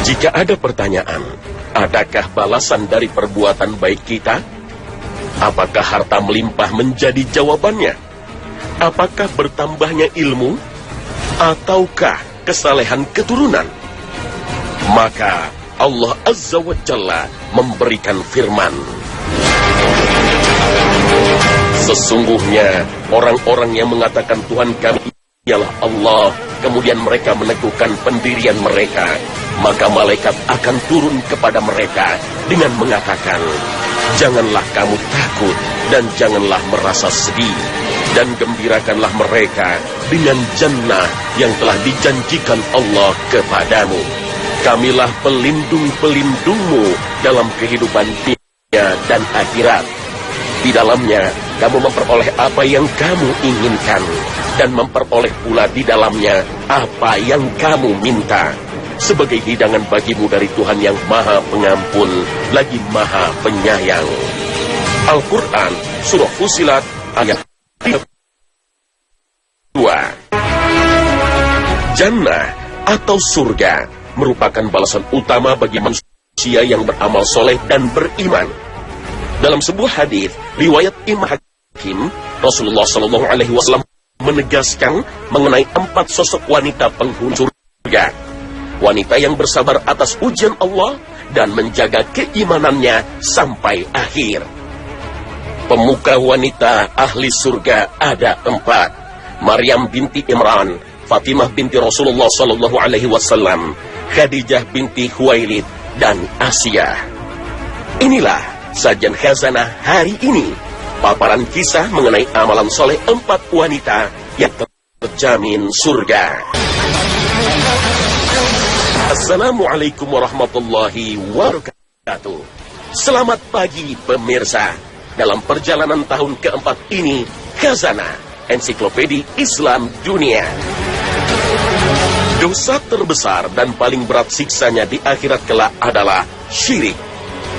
Jika ada pertanyaan, adakah balasan dari perbuatan baik kita? Apakah harta melimpah menjadi jawabannya? Apakah bertambahnya ilmu? Ataukah kesalehan keturunan? Maka Allah Azza wa Jalla memberikan firman, sesungguhnya orang-orang yang mengatakan Tuhan kami ialah Allah, kemudian mereka meneguhkan pendirian mereka, maka malaikat akan turun kepada mereka dengan mengatakan, janganlah kamu takut dan janganlah merasa sedih, dan gembirakanlah mereka dengan jannah yang telah dijanjikan Allah kepadamu. Kamilah pelindung-pelindungmu dalam kehidupan dunia dan akhirat. Di dalamnya kamu memperoleh apa yang kamu inginkan, dan memperoleh pula di dalamnya apa yang kamu minta, sebagai hidangan bagimu dari Tuhan yang Maha Pengampun lagi Maha Penyayang. Al-Quran Surah Fussilat ayat 2. Jannah atau surga merupakan balasan utama bagi manusia yang beramal soleh dan beriman. Dalam sebuah hadis riwayat Imam Hakim, Rasulullah SAW menegaskan mengenai 4 sosok wanita penghuni surga. Wanita yang bersabar atas ujian Allah dan menjaga keimanannya sampai akhir. Pemuka wanita ahli surga ada 4. Maryam binti Imran, Fatimah binti Rasulullah SAW, Khadijah binti Khuwailid, dan Asia. Inilah sajian khazanah hari ini, paparan kisah mengenai amalan soleh 4 wanita yang terjamin surga. Assalamualaikum warahmatullahi wabarakatuh. Selamat pagi pemirsa. Dalam perjalanan tahun keempat ini, Khazanah, ensiklopedia Islam dunia. Dosa terbesar dan paling berat siksanya di akhirat kelak adalah syirik.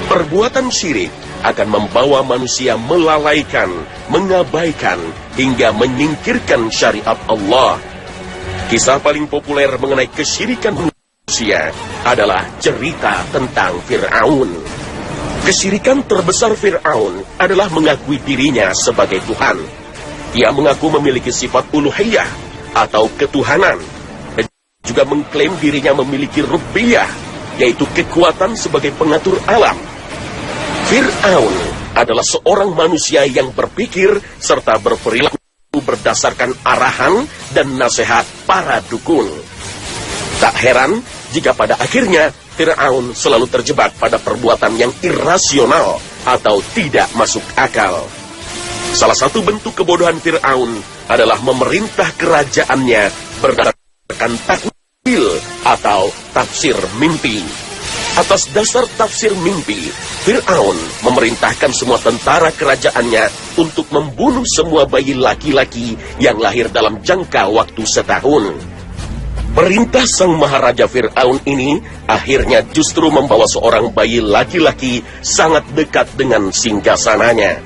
Perbuatan syirik akan membawa manusia melalaikan, mengabaikan, hingga menyingkirkan syariat Allah. Kisah paling populer mengenai kesyirikan manusia adalah cerita tentang Fir'aun. Kesyirikan terbesar Fir'aun adalah mengakui dirinya sebagai Tuhan. Ia mengaku memiliki sifat uluhiyah atau ketuhanan, dan juga mengklaim dirinya memiliki rububiyah, yaitu kekuatan sebagai pengatur alam. Fir'aun adalah seorang manusia yang berpikir serta berperilaku berdasarkan arahan dan nasihat para dukun. Tak heran jika pada akhirnya Fir'aun selalu terjebak pada perbuatan yang irasional atau tidak masuk akal. Salah satu bentuk kebodohan Fir'aun adalah memerintah kerajaannya berdasarkan takwil atau tafsir mimpi. Atas dasar tafsir mimpi, Fir'aun memerintahkan semua tentara kerajaannya untuk membunuh semua bayi laki-laki yang lahir dalam jangka waktu setahun. Perintah sang maharaja Fir'aun ini akhirnya justru membawa seorang bayi laki-laki sangat dekat dengan singgasananya.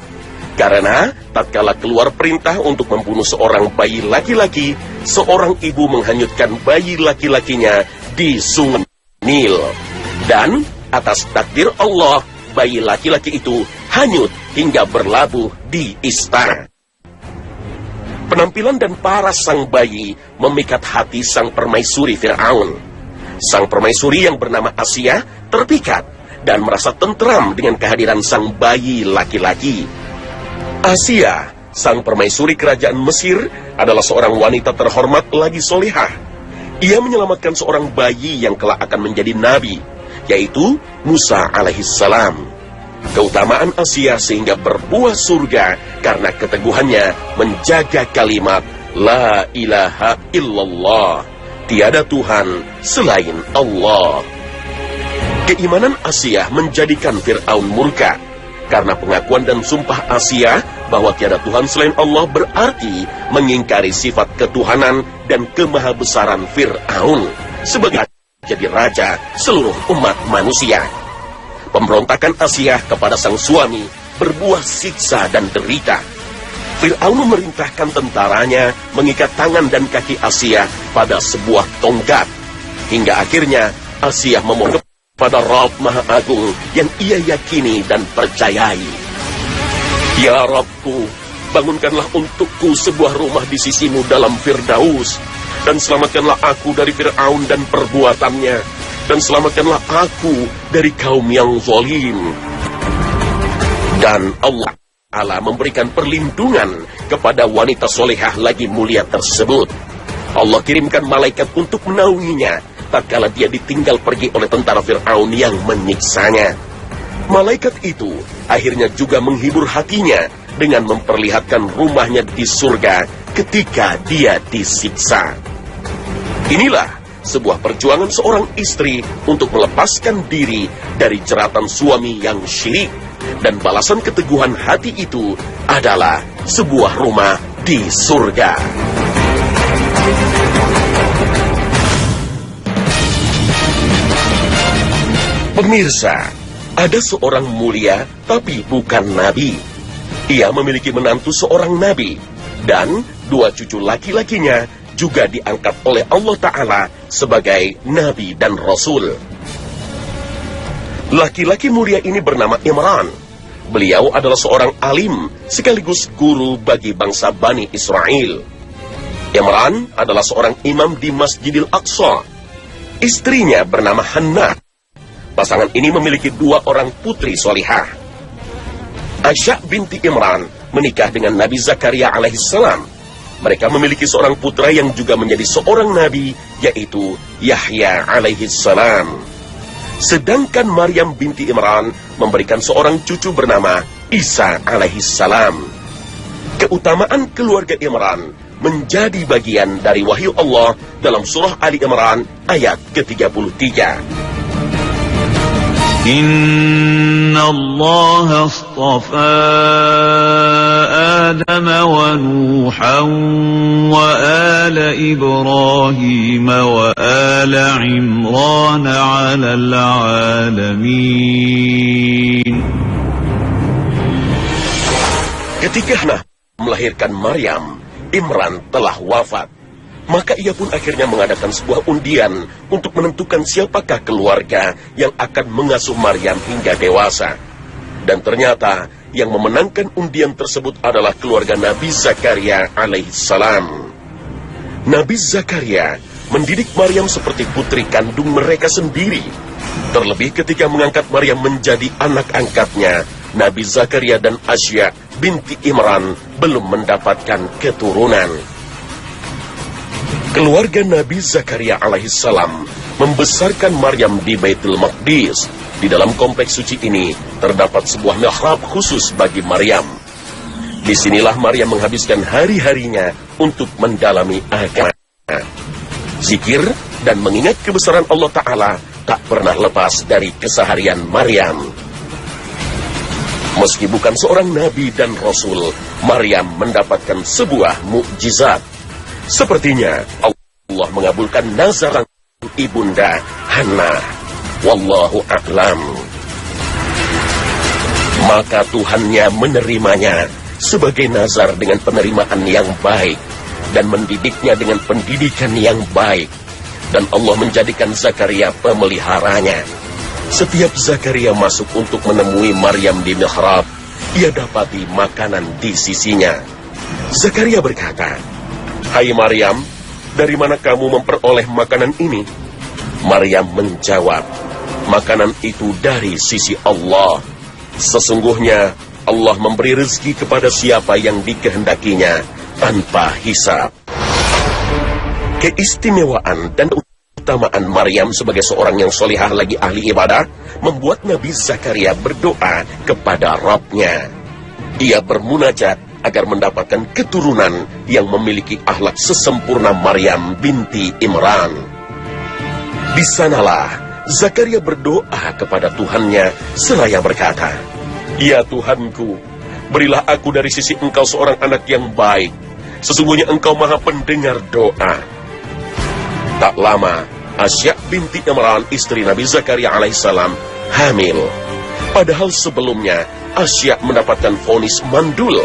Karena tatkala keluar perintah untuk membunuh seorang bayi laki-laki, seorang ibu menghanyutkan bayi laki-lakinya di sungai Nil. Dan atas takdir Allah, bayi laki-laki itu hanyut hingga berlabuh di istana. Penampilan dan paras sang bayi memikat hati sang permaisuri Fir'aun. Sang permaisuri yang bernama Asia terpikat dan merasa tentram dengan kehadiran sang bayi laki-laki. Asia, sang permaisuri kerajaan Mesir, adalah seorang wanita terhormat lagi solihah. Ia menyelamatkan seorang bayi yang kelak akan menjadi nabi, yaitu Musa alaihissalam. Keutamaan Asia sehingga berbuah surga karena keteguhannya menjaga kalimat La ilaha illallah, tiada Tuhan selain Allah. Keimanan Asia menjadikan Fir'aun murka. Karena pengakuan dan sumpah Asia bahwa tiada Tuhan selain Allah berarti mengingkari sifat ketuhanan dan kemahabesaran Fir'aun sebagai jadi raja seluruh umat manusia. Pemberontakan Asia kepada sang suami berbuah siksa dan derita. Fir'aun memerintahkan tentaranya mengikat tangan dan kaki Asia pada sebuah tonggak, hingga akhirnya Asia memohon kepada Rabb Maha Agung yang ia yakini dan percayai. Ya Rabbku, bangunkanlah untukku sebuah rumah di sisimu dalam Firdaus, dan selamatkanlah aku dari Fir'aun dan perbuatannya, dan selamatkanlah aku dari kaum yang zalim. Dan Allah Ta'ala memberikan perlindungan kepada wanita solehah lagi mulia tersebut. Allah kirimkan malaikat untuk menaunginya tatkala dia ditinggal pergi oleh tentara Fir'aun yang menyiksanya. Malaikat itu akhirnya juga menghibur hatinya dengan memperlihatkan rumahnya di surga ketika dia disiksa. Inilah sebuah perjuangan seorang istri untuk melepaskan diri dari jeratan suami yang syirik, dan balasan keteguhan hati itu adalah sebuah rumah di surga. Pemirsa, ada seorang mulia tapi bukan nabi. Ia memiliki menantu seorang nabi, dan 2 cucu laki-lakinya juga diangkat oleh Allah Ta'ala sebagai nabi dan rasul. Laki-laki mulia ini bernama Imran. Beliau adalah seorang alim sekaligus guru bagi bangsa Bani Israel. Imran adalah seorang imam di Masjidil Aqsa. Istrinya bernama Hannah. Pasangan ini memiliki 2 orang putri solihah. Aisyah binti Imran menikah dengan Nabi Zakaria alaihissalam. Mereka memiliki seorang putra yang juga menjadi seorang nabi, yaitu Yahya alaihissalam. Sedangkan Maryam binti Imran memberikan seorang cucu bernama Isa alaihissalam. Keutamaan keluarga Imran menjadi bagian dari wahyu Allah dalam surah Ali Imran ayat ke-33. Inna Allah astafa Adam wa Nuhan wa ala Ibrahim wa ala Imran ala alamin. Ketika Hannah melahirkan Maryam, Imran telah wafat. Maka ia pun akhirnya mengadakan sebuah undian untuk menentukan siapakah keluarga yang akan mengasuh Maryam hingga dewasa. Dan ternyata yang memenangkan undian tersebut adalah keluarga Nabi Zakaria alaihissalam. Nabi Zakaria mendidik Maryam seperti putri kandung mereka sendiri. Terlebih ketika mengangkat Maryam menjadi anak angkatnya, Nabi Zakaria dan Asya binti Imran belum mendapatkan keturunan. Keluarga Nabi Zakaria alaihissalam membesarkan Maryam di Baitul Maqdis. Di dalam kompleks suci ini terdapat sebuah mihrab khusus bagi Maryam. Disinilah Maryam menghabiskan hari-harinya untuk mendalami agama. Zikir dan mengingat kebesaran Allah Ta'ala tak pernah lepas dari keseharian Maryam. Meski bukan seorang nabi dan rasul, Maryam mendapatkan sebuah mukjizat. Sepertinya Allah mengabulkan nazaran ibunda Hannah. Wallahu a'lam. Maka Tuhannya menerimanya sebagai nazar dengan penerimaan yang baik, dan mendidiknya dengan pendidikan yang baik. Dan Allah menjadikan Zakaria pemeliharanya. Setiap Zakaria masuk untuk menemui Maryam di mihrab, ia dapati makanan di sisinya. Zakaria berkata, "Hai Maryam, dari mana kamu memperoleh makanan ini?" Maryam menjawab, "Makanan itu dari sisi Allah. Sesungguhnya Allah memberi rezeki kepada siapa yang dikehendakinya tanpa hisab." Keistimewaan dan keutamaan Maryam sebagai seorang yang solihah lagi ahli ibadah membuat Nabi Zakaria berdoa kepada Rabb-Nya. Ia bermunajat agar mendapatkan keturunan yang memiliki akhlak sesempurna Maryam binti Imran. Di sanalah Zakaria berdoa kepada Tuhannya seraya berkata, "Ya Tuhanku, berilah aku dari sisi Engkau seorang anak yang baik. Sesungguhnya Engkau Maha Pendengar doa." Tak lama, Asya binti Imran, istri Nabi Zakaria alaihissalam, hamil. Padahal sebelumnya Asya mendapatkan vonis mandul,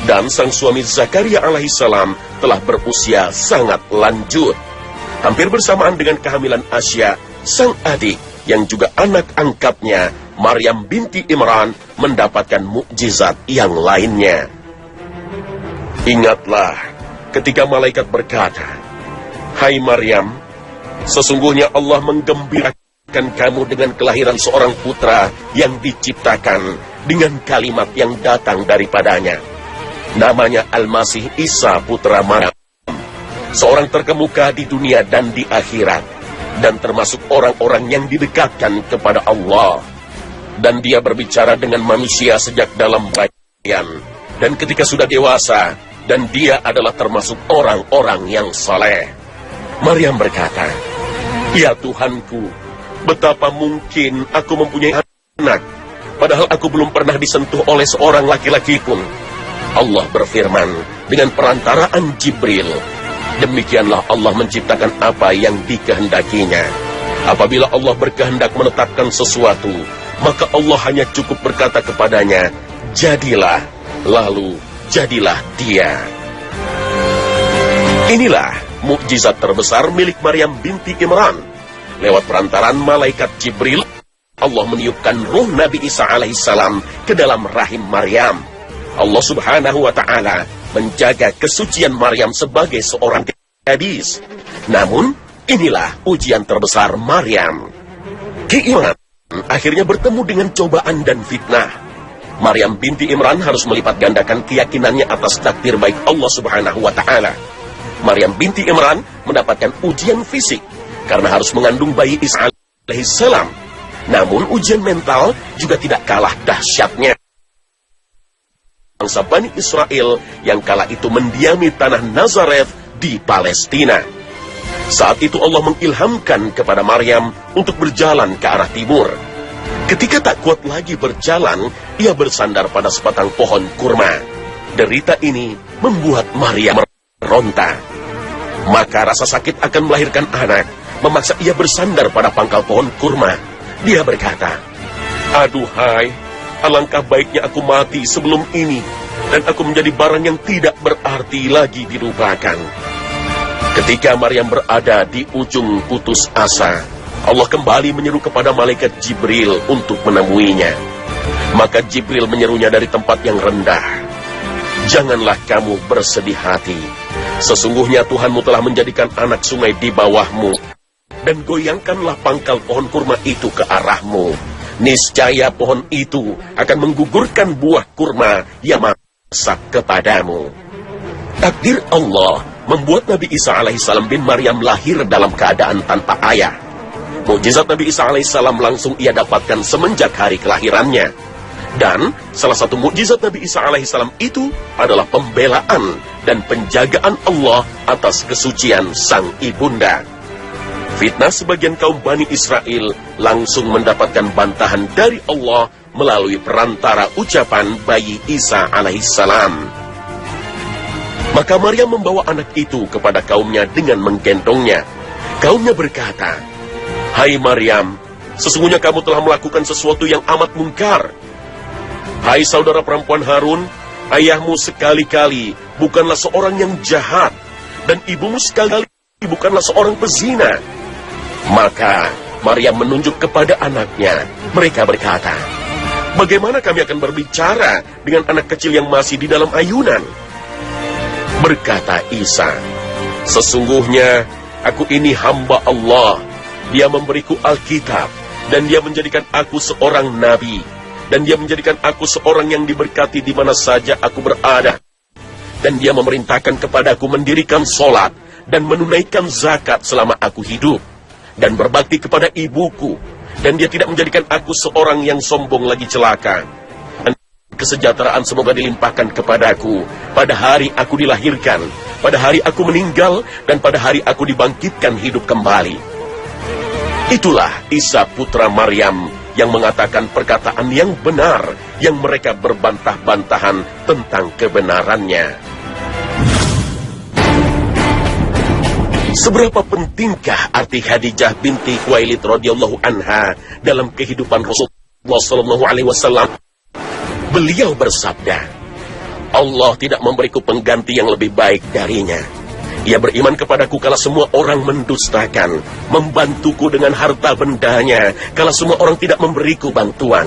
dan sang suami Zakaria alaihissalam telah berusia sangat lanjut. Hampir bersamaan dengan kehamilan Asya, sang adik yang juga anak angkatnya, Maryam binti Imran, mendapatkan mukjizat yang lainnya. Ingatlah ketika malaikat berkata, "Hai Maryam, sesungguhnya Allah menggembirakan kamu dengan kelahiran seorang putra yang diciptakan dengan kalimat yang datang daripadanya. Namanya Al-Masih Isa putra Maryam, seorang terkemuka di dunia dan di akhirat, dan termasuk orang-orang yang didekatkan kepada Allah. Dan dia berbicara dengan manusia sejak dalam bayan, dan ketika sudah dewasa, dan dia adalah termasuk orang-orang yang saleh." Maryam berkata, "Ya Tuhanku, betapa mungkin aku mempunyai anak, padahal aku belum pernah disentuh oleh seorang laki-laki pun." Allah berfirman dengan perantaraan Jibril, "Demikianlah Allah menciptakan apa yang dikehendakinya. Apabila Allah berkehendak menetapkan sesuatu, maka Allah hanya cukup berkata kepadanya, 'Jadilah,' lalu jadilah dia." Inilah mukjizat terbesar milik Maryam binti Imran. Lewat perantaran malaikat Jibril, Allah meniupkan ruh Nabi Isa alaihissalam ke dalam rahim Maryam. Allah subhanahu wa ta'ala menjaga kesucian Maryam sebagai seorang gadis. Namun, inilah ujian terbesar Maryam. Keimanan akhirnya bertemu dengan cobaan dan fitnah. Maryam binti Imran harus melipat gandakan keyakinannya atas takdir baik Allah subhanahu wa ta'ala. Maryam binti Imran mendapatkan ujian fisik karena harus mengandung bayi Isa alaihissalam. Namun ujian mental juga tidak kalah dahsyatnya. Bangsa Bani Israel yang kala itu mendiami tanah Nazareth di Palestina. Saat itu Allah mengilhamkan kepada Maryam untuk berjalan ke arah timur. Ketika tak kuat lagi berjalan, ia bersandar pada sebatang pohon kurma. Derita ini membuat Maryam meronta. Maka rasa sakit akan melahirkan anak memaksa ia bersandar pada pangkal pohon kurma. Dia berkata, "Aduhai, alangkah baiknya aku mati sebelum ini, dan aku menjadi barang yang tidak berarti lagi dilupakan." Ketika Maryam berada di ujung putus asa, Allah kembali menyeru kepada malaikat Jibril untuk menemuinya. Maka Jibril menyerunya dari tempat yang rendah, "Janganlah kamu bersedih hati. Sesungguhnya Tuhanmu telah menjadikan anak sungai di bawahmu, dan goyangkanlah pangkal pohon kurma itu ke arahmu. Niscaya pohon itu akan menggugurkan buah kurma yang masak kepadamu." Takdir Allah membuat Nabi Isa alaihissalam bin Maryam lahir dalam keadaan tanpa ayah. Mukjizat Nabi Isa alaihissalam langsung ia dapatkan semenjak hari kelahirannya. Dan salah satu mukjizat Nabi Isa alaihissalam itu adalah pembelaan dan penjagaan Allah atas kesucian sang ibunda. Fitnah sebagian kaum Bani Israel langsung mendapatkan bantahan dari Allah melalui perantara ucapan bayi Isa alaihissalam. Maka Maryam membawa anak itu kepada kaumnya dengan menggendongnya. Kaumnya berkata, "Hai Maryam, sesungguhnya kamu telah melakukan sesuatu yang amat mungkar. Hai saudara perempuan Harun, ayahmu sekali-kali bukanlah seorang yang jahat, dan ibumu sekali-kali bukanlah seorang pezina." Maka Maryam menunjuk kepada anaknya. Mereka berkata, "Bagaimana kami akan berbicara dengan anak kecil yang masih di dalam ayunan?" Berkata Isa, "Sesungguhnya aku ini hamba Allah. Dia memberiku Alkitab, dan dia menjadikan aku seorang nabi, dan dia menjadikan aku seorang yang diberkati di mana saja aku berada. Dan dia memerintahkan kepadaku mendirikan sholat dan menunaikan zakat selama aku hidup, dan berbakti kepada ibuku, dan dia tidak menjadikan aku seorang yang sombong lagi celaka. Dan kesejahteraan semoga dilimpahkan kepadaku pada hari aku dilahirkan, pada hari aku meninggal, dan pada hari aku dibangkitkan hidup kembali." Itulah Isa putra Maryam yang mengatakan perkataan yang benar yang mereka berbantah-bantahan tentang kebenarannya. Seberapa pentingkah arti Khadijah binti Khuwailid radhiyallahu anha dalam kehidupan Rasulullah sallallahu alaihi wasallam? Beliau bersabda, "Allah tidak memberiku pengganti yang lebih baik darinya. Ia beriman kepadaku kala semua orang mendustakan, membantuku dengan harta bendanya kala semua orang tidak memberiku bantuan.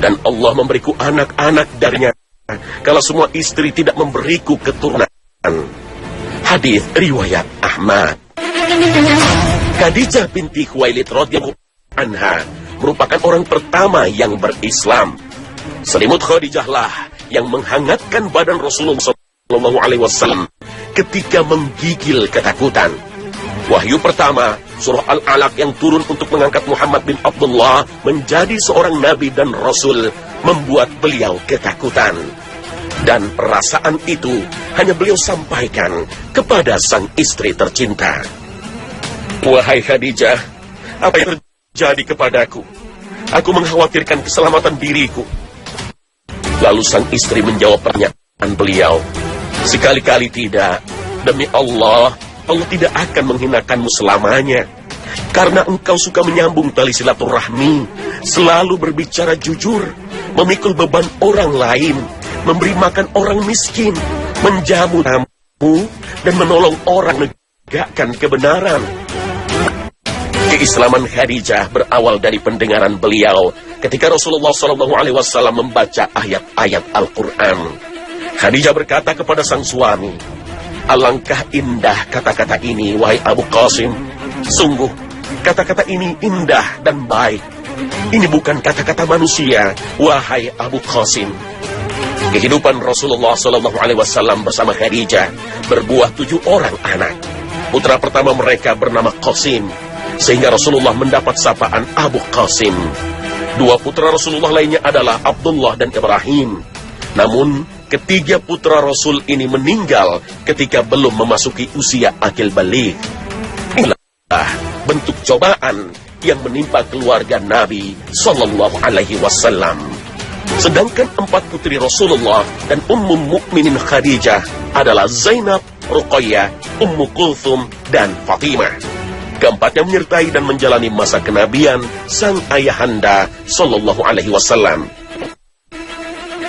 Dan Allah memberiku anak-anak darinya kala semua istri tidak memberiku keturunan. Hadis riwayat Ahmad. Khadijah binti Khuwailid radhiyallahu anha merupakan orang pertama yang berislam. Selimut Khadijah lah yang menghangatkan badan Rasulullah SAW ketika menggigil ketakutan. Wahyu pertama, surah Al-Alaq yang turun untuk mengangkat Muhammad bin Abdullah menjadi seorang nabi dan rasul, membuat beliau ketakutan. Dan perasaan itu hanya beliau sampaikan kepada sang istri tercinta. Wahai Khadijah, apa yang terjadi kepadaku? Aku mengkhawatirkan keselamatan diriku. Lalu sang istri menjawab pertanyaan beliau. Sekali-kali tidak. Demi Allah, Allah tidak akan menghinakanmu selamanya. Karena engkau suka menyambung tali silaturahmi, selalu berbicara jujur, memikul beban orang lain, memberi makan orang miskin, menjamu tamu, dan menolong orang menegakkan kebenaran. Keislaman Khadijah berawal dari pendengaran beliau ketika Rasulullah SAW membaca ayat-ayat Al-Quran. Khadijah berkata kepada sang suami, "Alangkah indah kata-kata ini, wahai Abu Qasim. Sungguh, kata-kata ini indah dan baik. Ini bukan kata-kata manusia, wahai Abu Qasim." Kehidupan Rasulullah SAW bersama Khadijah berbuah 7 orang anak. Putra pertama mereka bernama Qasim, sehingga Rasulullah mendapat sapaan Abu Qasim. 2 putra Rasulullah lainnya adalah Abdullah dan Ibrahim. Namun, ketiga putra Rasul ini meninggal ketika belum memasuki usia akil baligh. Inilah bentuk cobaan yang menimpa keluarga Nabi Sallallahu Alaihi Wasallam. Sedangkan 4 putri Rasulullah dan Ummul Mukminin Khadijah adalah Zainab, Ruqayyah, Ummu Kulthum, dan Fatimah. Keempatnya menyertai dan menjalani masa kenabian sang ayahanda Sallallahu Alaihi Wasallam.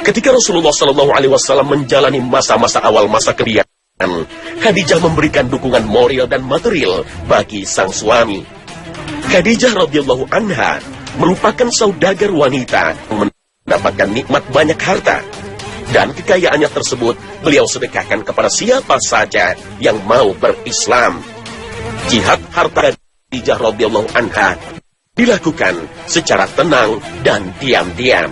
Ketika Rasulullah Sallallahu Alaihi Wasallam menjalani masa-masa awal masa kenabian, Khadijah memberikan dukungan moral dan material bagi sang suami. Khadijah radhiyallahu anha merupakan saudagar wanita yang mendapatkan nikmat banyak harta, dan kekayaannya tersebut beliau sedekahkan kepada siapa saja yang mau berislam. Jihad harta Khadijah radhiyallahu anha dilakukan secara tenang dan diam-diam.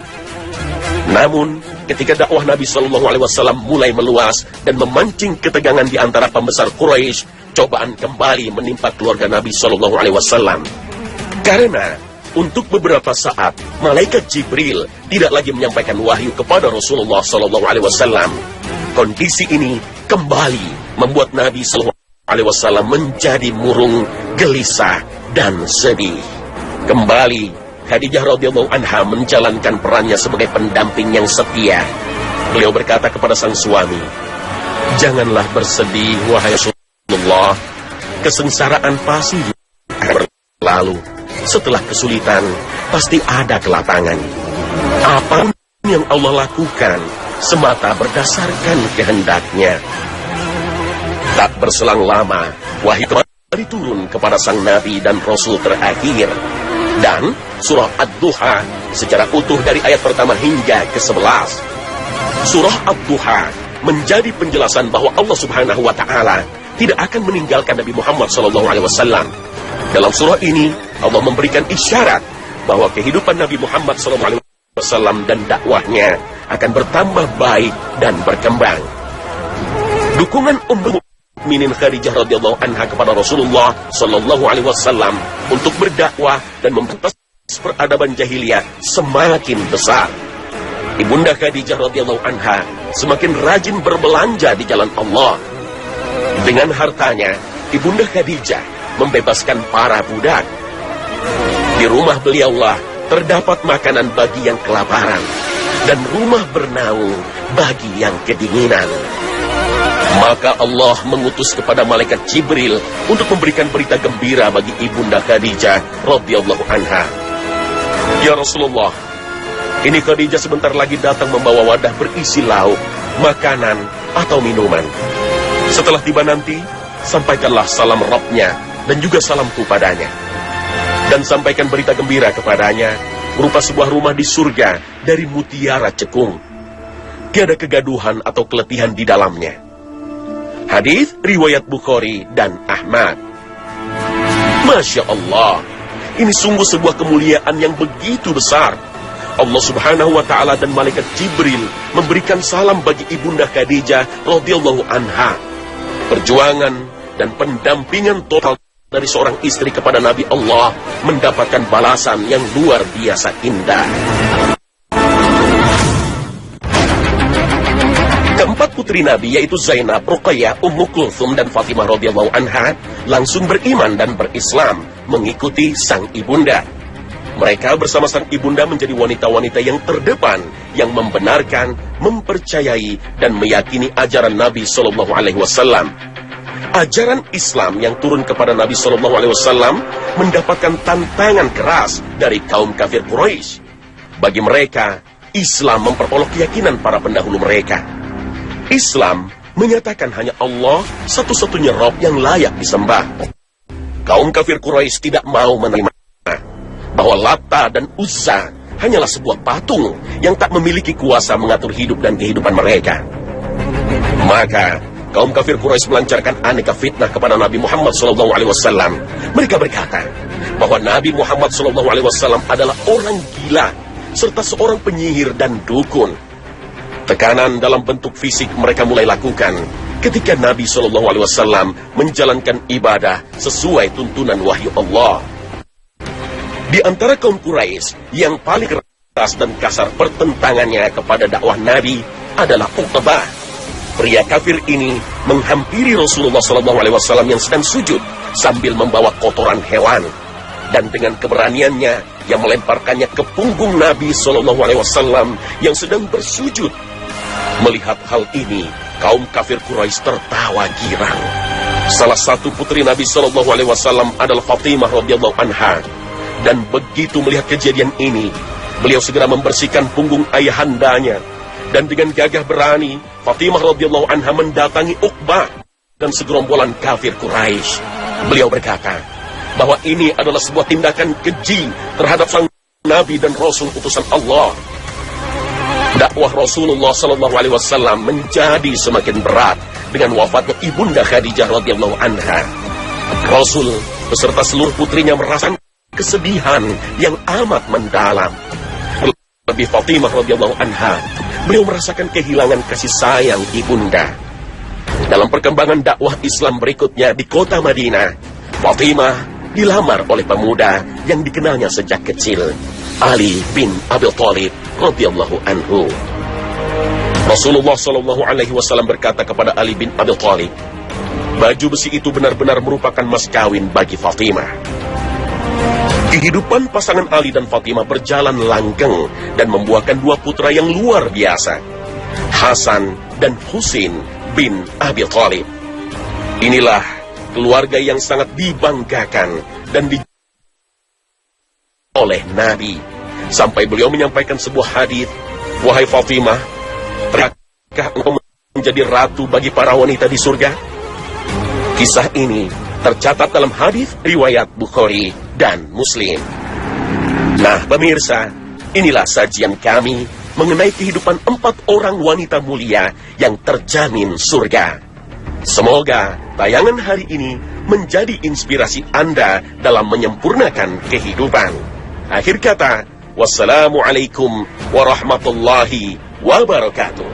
Namun, ketika dakwah Nabi Shallallahu Alaihi Wasallam mulai meluas dan memancing ketegangan di antara pembesar Quraisy, cobaan kembali menimpa keluarga Nabi Shallallahu Alaihi Wasallam. Karena untuk beberapa saat malaikat Jibril tidak lagi menyampaikan wahyu kepada Rasulullah Shallallahu Alaihi Wasallam. Kondisi ini kembali membuat Nabi Shallallahu Alaihi Wasallam menjadi murung, gelisah, dan sedih. Kembali Khadijah radhiyallahu anha menjalankan perannya sebagai pendamping yang setia. Beliau berkata kepada sang suami, "Janganlah bersedih, wahai Rasulullah. Kesengsaraan pasti akan berlalu. Setelah kesulitan, pasti ada kelapangan. Apapun yang Allah lakukan, semata berdasarkan kehendaknya." Tak berselang lama, wahyu kembali turun kepada sang Nabi dan Rasul terakhir. Dan surah Ad-Duha secara utuh dari ayat pertama hingga ke-11. Surah Ad-Duha menjadi penjelasan bahwa Allah Subhanahu wa Ta'ala tidak akan meninggalkan Nabi Muhammad SAW. Dalam surah ini, Allah memberikan isyarat bahwa kehidupan Nabi Muhammad SAW dan dakwahnya akan bertambah baik dan berkembang. Dukungan Ummul Mukminin Khadijah radhiyallahu anha kepada Rasulullah sallallahu alaihi wasallam untuk berdakwah dan membentas peradaban jahiliyah semakin besar. Ibunda Khadijah radhiyallahu anha semakin rajin berbelanja di jalan Allah. Dengan hartanya, Ibunda Khadijah membebaskan para budak. Di rumah beliaulah terdapat makanan bagi yang kelaparan dan rumah bernaung bagi yang kedinginan. Maka Allah mengutus kepada malaikat Jibril untuk memberikan berita gembira bagi Ibunda Khadijah radhiyallahu anha. "Ya Rasulullah, ini Khadijah sebentar lagi datang membawa wadah berisi lauk, makanan, atau minuman. Setelah tiba nanti, sampaikanlah salam Rabbnya dan juga salamku padanya. Dan sampaikan berita gembira kepadanya, berupa sebuah rumah di surga dari mutiara cekung. Tiada kegaduhan atau keletihan di dalamnya. Hadis riwayat Bukhari dan Ahmad. Masya Allah, ini sungguh sebuah kemuliaan yang begitu besar. Allah Subhanahu wa Ta'ala dan malaikat Jibril memberikan salam bagi ibunda Khadijah radhiyallahu anha. Perjuangan dan pendampingan total dari seorang istri kepada Nabi Allah mendapatkan balasan yang luar biasa indah. Keempat putri Nabi yaitu Zainab, Ruqayyah, Ummu Kulthum dan Fatimah radhiyallahu anha langsung beriman dan berislam mengikuti sang ibunda. Mereka bersama sang ibunda menjadi wanita-wanita yang terdepan yang membenarkan, mempercayai dan meyakini ajaran Nabi sallallahu alaihi wasallam. Ajaran Islam yang turun kepada Nabi sallallahu alaihi wasallam mendapatkan tantangan keras dari kaum kafir Quraisy. Bagi mereka, Islam memperolok keyakinan para pendahulu mereka. Islam menyatakan hanya Allah satu-satunya Rabb yang layak disembah. Kaum kafir Quraisy tidak mau menerima bahwa Lata dan Uzza hanyalah sebuah patung yang tak memiliki kuasa mengatur hidup dan kehidupan mereka. Maka kaum kafir Quraisy melancarkan aneka fitnah kepada Nabi Muhammad SAW. Mereka berkata bahwa Nabi Muhammad SAW adalah orang gila serta seorang penyihir dan dukun. Tekanan dalam bentuk fisik mereka mulai lakukan ketika Nabi SAW menjalankan ibadah sesuai tuntunan wahyu Allah. Di antara kaum Quraisy yang paling keras dan kasar pertentangannya kepada dakwah Nabi adalah Uqbah. Pria kafir ini menghampiri Rasulullah SAW yang sedang sujud sambil membawa kotoran hewan, dan dengan keberaniannya yang melemparkannya ke punggung Nabi SAW yang sedang bersujud. Melihat hal ini, kaum kafir Quraisy tertawa girang. Salah satu putri Nabi SAW adalah Fatimah radhiyallahu anha. Dan begitu melihat kejadian ini, beliau segera membersihkan punggung ayahandanya. Dan dengan gagah berani, Fatimah radhiyallahu anha mendatangi Uqbah dan segerombolan kafir Quraisy. Beliau berkata bahwa ini adalah sebuah tindakan keji terhadap sang Nabi dan Rasul utusan Allah. Dakwah Rasulullah SAW menjadi semakin berat dengan wafatnya ibunda Khadijah radhiyallahu anha. Rasul beserta seluruh putrinya merasakan kesedihan yang amat mendalam. Lebih Fatimah radhiyallahu anha, beliau merasakan kehilangan kasih sayang ibunda. Dalam perkembangan dakwah Islam berikutnya di kota Madinah, Fatimah dilamar oleh pemuda yang dikenalnya sejak kecil, Ali bin Abi Thalib radhiyallahu anhu. Rasulullah SAW berkata kepada Ali bin Abi Thalib, baju besi itu benar-benar merupakan mas kawin bagi Fatimah. Kehidupan pasangan Ali dan Fatimah berjalan langgeng dan membuahkan dua putra yang luar biasa, Hasan dan Husain bin Abi Thalib. Inilah keluarga yang sangat dibanggakan dan oleh Nabi, sampai beliau menyampaikan sebuah hadis, wahai Fatimah, terakah engkau menjadi ratu bagi para wanita di surga? Kisah ini tercatat dalam hadis riwayat Bukhari dan Muslim. Nah, pemirsa, inilah sajian kami mengenai kehidupan 4 orang wanita mulia yang terjamin surga. Semoga tayangan hari ini menjadi inspirasi Anda dalam menyempurnakan kehidupan. Akhir kata, wassalamualaikum warahmatullahi wabarakatuh.